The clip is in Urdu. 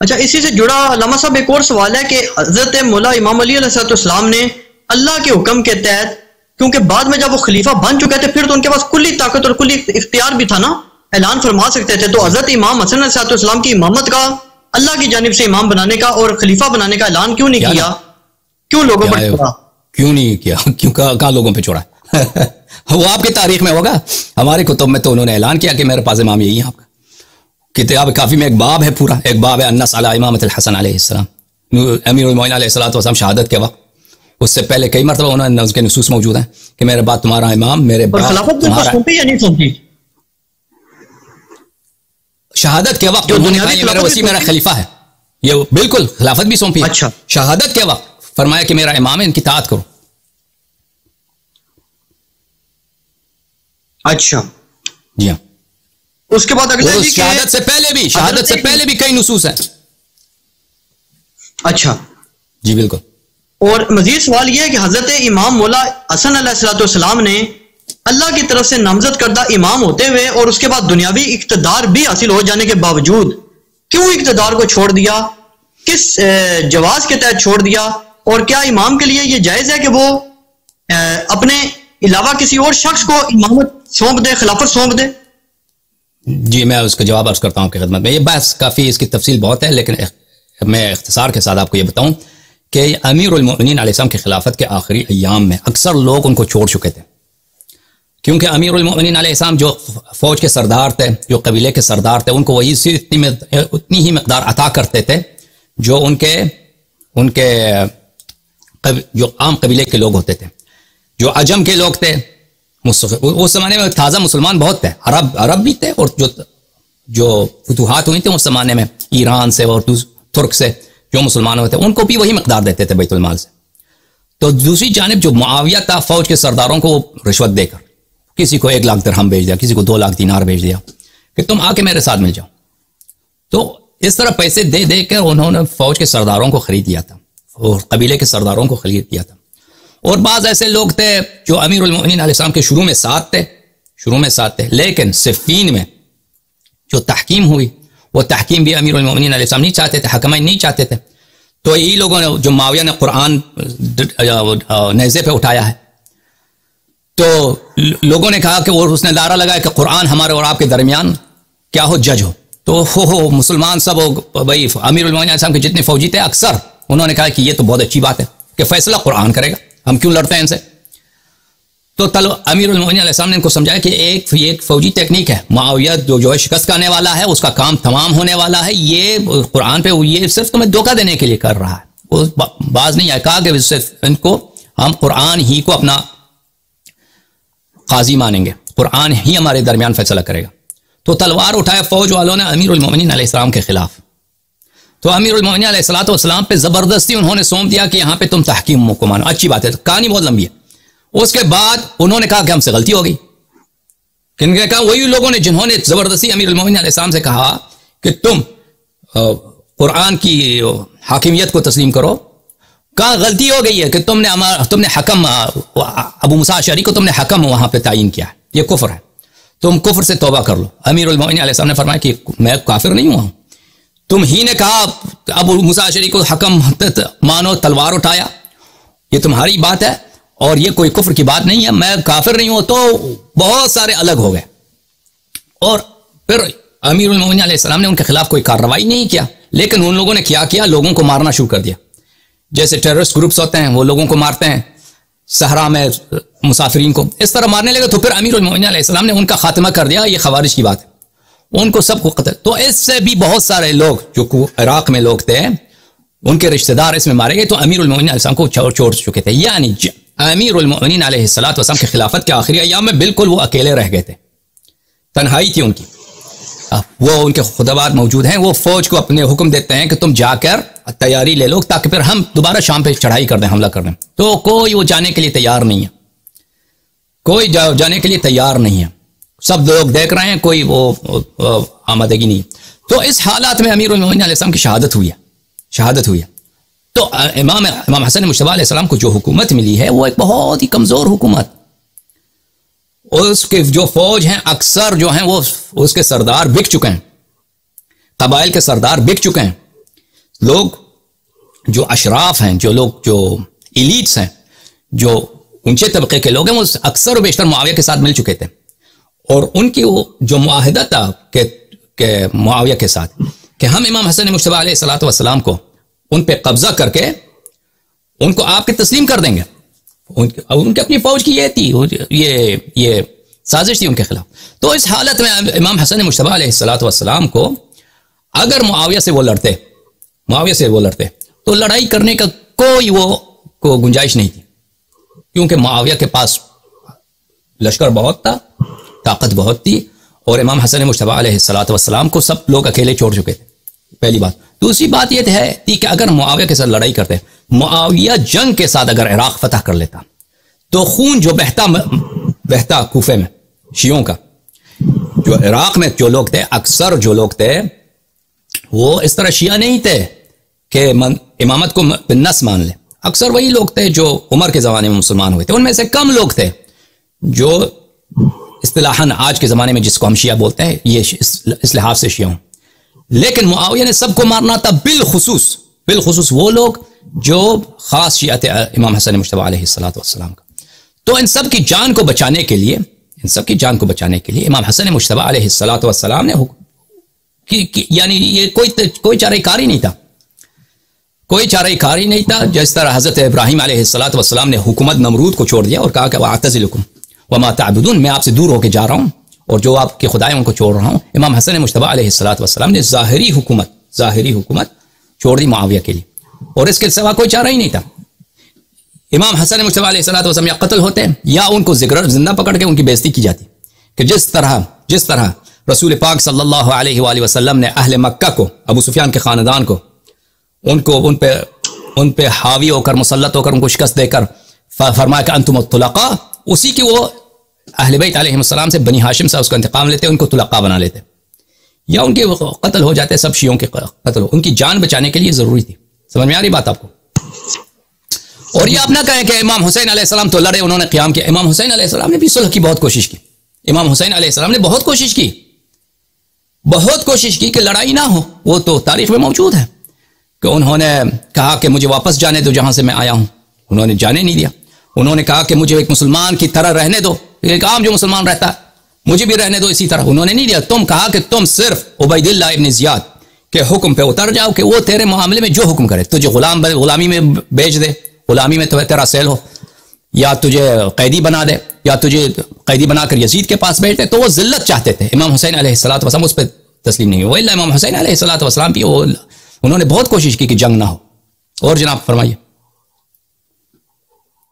اچھا، اسی سے جڑا علامہ صاحب ایک اور سوال ہے کہ حضرت مولا امام علی علیہ السلام نے اللہ کے حکم کے تحت، کیونکہ بعد میں جب وہ خلیفہ بن چکے تھے پھر تو ان کے پاس کلی طاقت اور کلی اختیار بھی تھا نا، اعلان فرما سکتے تھے، تو حضرت امام حسن علیہ السلام کی امامت کا، اللہ کی جانب سے امام بنانے کا اور خلیفہ بنانے کا اعلان کیوں نہیں کیا؟ کیوں لوگوں پر چھوڑا؟ کیوں نہیں کیا؟ کیوں کہاں لوگوں پہ چھوڑا؟ وہ آپ کی تاریخ میں ہوگا، ہمارے کتب میں تو انہوں نے اعلان کیا کہ میرے پاس امام یہی ہے. آپ کا کتاب کافی میں ایک باب ہے، پورا ایک باب ہے النص علی امامت الحسن علیہ السلام، امیر المومنین علیہ السلام شہادت کے وقت. اس سے پہلے کئی مرتبہ انہوں نے اس کے نصوص موجود ہیں کہ میرے بعد تمہارا امام، میرے بعد تمہارا. شہادت کے وقت میرا وسیع میرا خلیفہ ہے، یہ بالکل خلافت بھی سونپی. اچھا، شہادت کے وقت فرمایا کہ میرا امام ہے، ان کی اطاعت کرو. اچھا جی ہاں. اس کے بعد اگلا شہادت سے پہلے بھی کئی نصوص ہیں. اچھا جی بالکل. اور مزید سوال یہ ہے کہ حضرت امام مولا حسن علیہ السلام نے اللہ کی طرف سے نامزد کردہ امام ہوتے ہوئے اور اس کے بعد دنیاوی اقتدار بھی حاصل ہو جانے کے باوجود کیوں اقتدار کو چھوڑ دیا؟ کس جواز کے تحت چھوڑ دیا؟ اور کیا امام کے لیے یہ جائز ہے کہ وہ اپنے علاوہ کسی اور شخص کو امامت سونپ دے، خلافت سونپ دے؟ جی میں اس کا جواب عرض کرتا ہوں آپ کی خدمت میں. یہ بحث کافی، اس کی تفصیل بہت ہے، لیکن میں اختصار کے ساتھ آپ کو یہ بتاؤں کہ امیر المؤمنین علیہ السلام کی خلافت کے آخری ایام میں اکثر لوگ ان کو چھوڑ چکے تھے، کیونکہ امیر المؤمنین علیہ السلام جو فوج کے سردار تھے، جو قبیلے کے سردار تھے، ان کو وہی اتنی ہی مقدار عطا کرتے تھے جو ان کے جو عام قبیلے کے لوگ ہوتے تھے. جو عجم کے لوگ تھے اس زمانے میں تازہ مسلمان بہت تھے، عرب بھی تھے، اور جو فتوحات ہوئی تھیں اس زمانے میں ایران سے اور ترک سے جو مسلمان ہوتے ہیں ان کو بھی وہی مقدار دیتے تھے بیت المال سے. تو دوسری جانب جو معاویہ تھا، فوج کے سرداروں کو رشوت دے کر کسی کو 1 لاکھ درہم بھیج دیا، کسی کو 2 لاکھ دینار بھیج دیا کہ تم آ کے میرے ساتھ مل جاؤ. تو اس طرح پیسے دے دے کر انہوں نے فوج کے سرداروں کو خرید لیا تھا اور قبیلے کے سرداروں کو خرید لیا تھا. اور بعض ایسے لوگ تھے جو امیر المؤمنین علیہ السلام کے شروع میں ساتھ تھے، لیکن صفین میں جو تحکیم ہوئی وہ تحکیم بھی امیر المؤمنین علیہ السلام نہیں چاہتے تھے، حکمین نہیں چاہتے تھے. تو یہی لوگوں نے، جو معاویہ نے قرآن نیزے پہ اٹھایا ہے، تو لوگوں نے کہا کہ اس نے نعرہ لگایا کہ قرآن ہمارے اور آپ کے درمیان کیا ہو، جج ہو. تو مسلمان سب بھائی امیر المؤمنین علیہ السلام کے جتنے فوجی تھے اکثر انہوں نے کہا کہ یہ تو بہت اچھی بات ہے کہ فیصلہ قرآن کرے گا، ہم کیوں لڑتے ہیں ان سے. تو امیر المؤمنین علیہ السلام نے ان کو سمجھایا کہ ایک فوجی ٹیکنیک ہے، معاویہ جو ہے شکست کرنے والا ہے، اس کا کام تمام ہونے والا ہے، یہ قرآن پہ یہ صرف تمہیں دھوکہ دینے کے لیے کر رہا ہے. وہ باز نہیں آیا، کہا کہ صرف ان کو ہم قرآن ہی کو اپنا قاضی مانیں گے، قرآن ہی ہمارے درمیان فیصلہ کرے گا. تو تلوار اٹھایا فوج والوں نے امیر المؤمنین علیہ السلام کے خلاف. تو امیر المؤمنین علیہ السلام پہ زبردستی انہوں نے سونپ دیا کہ یہاں پہ تم تحکیم کو مانو. اچھی بات ہے، کہانی بہت لمبی ہے. اس کے بعد انہوں نے کہا کہ ہم سے غلطی ہو گئی. کن نے کہا؟ وہی لوگوں نے جنہوں نے زبردستی امیر المؤمنین علیہ السلام سے کہا کہ تم قرآن کی حاکمیت کو تسلیم کرو. کہاں غلطی ہو گئی ہے کہ تم نے حکم ابو موسیٰ اشعری کو تم نے حکم وہاں پہ تعین کیا ہے، یہ کفر ہے، تم کفر سے توبہ کر لو. امیر المؤمنین علیہ السلام نے فرمایا کہ میں کافر نہیں ہوا ہوں، تم ہی نے کہا ابو موسیٰ اشعری کو حکم مانو، تلوار اٹھایا، یہ تمہاری بات ہے اور یہ کوئی کفر کی بات نہیں ہے، میں کافر نہیں ہوں. تو بہت سارے الگ ہو گئے. اور پھر امیر المؤمنین علیہ السلام نے ان کے خلاف کوئی کارروائی نہیں کیا، لیکن ان لوگوں نے کیا لوگوں کو مارنا شروع کر دیا. جیسے ٹیررسٹ گروپس ہوتے ہیں وہ لوگوں کو مارتے ہیں صحرا میں مسافرین کو، اس طرح مارنے لگے. تو پھر امیر المؤمنین علیہ السلام نے ان کا خاتمہ کر دیا. یہ خوارج کی بات ہے، ان کو سب کو قتل. تو اس سے بھی بہت سارے لوگ جو عراق میں لوگ تھے ان کے رشتہ دار اس میں مارے گئے. تو امیر المؤمنین علیہ السلام کو چھوڑ چکے تھے. یعنی امیر المؤمنین علیہ السلام کی خلافت کے آخری ایام میں بالکل وہ اکیلے رہ گئے تھے، تنہائی تھی ان کی. وہ ان کے خطبات موجود ہیں، وہ فوج کو اپنے حکم دیتے ہیں کہ تم جا کر تیاری لے لو تاکہ پھر ہم دوبارہ شام پہ چڑھائی کر دیں، حملہ کر دیں. تو کوئی وہ جانے کے لیے تیار نہیں ہے، کوئی جانے کے لیے تیار نہیں ہے. سب لوگ دیکھ رہے ہیں، کوئی وہ آمادگی نہیں. تو اس حالات میں امیر المؤمنین علیہ السلام کی شہادت ہوئی ہے. تو امام حسن مجتبی علیہ السلام کو جو حکومت ملی ہے وہ ایک بہت ہی کمزور حکومت. اس کے جو فوج ہیں اکثر جو ہیں وہ اس کے سردار بک چکے ہیں، قبائل کے سردار بک چکے ہیں. لوگ جو اشراف ہیں، جو لوگ جو ایلیٹس ہیں، جو اونچے طبقے کے لوگ ہیں، وہ اکثر و بیشتر معاویہ کے ساتھ مل چکے تھے، اور ان کی وہ جو معاہدہ تھا کہ معاویہ کے ساتھ کہ ہم امام حسن مجتبیٰ علیہ الصلوۃ والسلام کو ان پہ قبضہ کر کے ان کو آپ کے تسلیم کر دیں گے. ان کی اپنی فوج کی یہ تھی، یہ سازش تھی ان کے خلاف. تو اس حالت میں امام حسن مجتبیٰ علیہ الصلوۃ والسلام کو اگر معاویہ سے وہ لڑتے تو لڑائی کرنے کا کوئی گنجائش نہیں تھی، کیونکہ معاویہ کے پاس لشکر بہت تھا، طاقت بہت تھی، اور امام حسن مجتبیٰ علیہ الصلوۃ والسلام کو سب لوگ اکیلے چھوڑ چکے تھے. پہلی بات. دوسری بات یہ تھی کہ اگر معاویہ کے ساتھ لڑائی کرتے، معاویہ جنگ کے ساتھ اگر عراق فتح کر لیتا، تو خون جو بہتا کوفے میں شیعوں کا، جو عراق میں جو لوگ تھے، اکثر جو لوگ تھے وہ اس طرح شیعہ نہیں تھے کہ امامت کو بالنص مان لے. اکثر وہی لوگ تھے جو عمر کے زمانے میں مسلمان ہوئے تھے. ان میں سے کم لوگ تھے جو اصطلاحاً آج کے زمانے میں جس کو ہم شیعہ بولتے ہیں، یہ اس لحاظ سے شیعہ ہوں. لیکن معاویہ نے سب کو مارنا تھا، بالخصوص وہ لوگ جو خاص شیعہ تھے امام حسن مجتبیٰ علیہ الصلوۃ والسلام کا. تو ان سب کی جان کو بچانے کے لیے امام حسن مجتبیٰ علیہ الصلوۃ والسلام نے یعنی یہ کوئی چارہ کاری نہیں تھا. جس طرح حضرت ابراہیم علیہ الصلوۃ والسلام نے حکومت نمرود کو چھوڑ دیا اور کہا کہ وَأَعْتَزِلُكُمْ وَمَا تَعْبُدُونَ، میں آپ سے دور ہو کے جا رہا ہوں اور جو آپ کے خدائیں ان کو چھوڑ رہا ہوں. امام حسن مجتبیٰ علیہ الصلوۃ والسلام نے ظاہری حکومت چھوڑ دی معاویہ کے لیے، اور اس کے سوا کوئی چارہ ہی نہیں تھا. امام حسن مجتبیٰ علیہ الصلوۃ والسلام یا قتل ہوتے یا ان کو زندہ پکڑ کے ان کی بےزتی کی جاتی، کہ جس طرح رسول پاک صلی اللہ علیہ وآلہ وسلم نے اہل مکہ کو، ابو سفیان کے خاندان کو ان پہ حاوی ہو کر، مسلط ہو کر، ان کو شکست دے کر فرمایا کہ انتم الطلقاء، اسی کی وہ اہل بیت علیہ السلام سے، بنی ہاشم سے اس کا انتقام لیتے، ان کو طلقاء بنا لیتے، یا ان کے قتل ہو جاتے. سب شیعوں کے قتل ہو، ان کی جان بچانے کے لیے ضروری تھی. سمجھ میں آ رہی بات آپ کو؟ اور یہ آپ نہ کہیں کہ امام حسین علیہ السلام تو لڑے، انہوں نے قیام کیا. امام حسین علیہ السلام نے بھی صلح کی بہت کوشش کی. امام حسین علیہ السلام نے بہت کوشش کی کہ لڑائی نہ ہو. وہ تو تاریخ میں موجود ہے کہ انہوں نے کہا کہ مجھے واپس جانے دو جہاں سے میں آیا ہوں. انہوں نے جانے نہیں دیا. انہوں نے کہا کہ مجھے ایک مسلمان کی طرح رہنے دو، ایک عام جو مسلمان رہتا ہے مجھے بھی رہنے دو اسی طرح. انہوں نے نہیں دیا. تم کہا کہ تم صرف عبید اللہ ابن زیاد کے حکم پہ اتر جاؤ کہ وہ تیرے معاملے میں جو حکم کرے، تجھے غلامی میں بیچ دے، غلامی میں تیرا سیل ہو، یا تجھے قیدی بنا دے، یا تجھے قیدی بنا کر یزید کے پاس بیچ دے. تو وہ ذلت چاہتے تھے. امام حسین علیہ الصلوۃ والسلام اس پہ تسلیم نہیں ہوئے. امام حسین علیہ الصلوۃ والسلام بھی انہوں نے بہت کوشش کی کہ جنگ نہ ہو. اور جناب فرمائیے.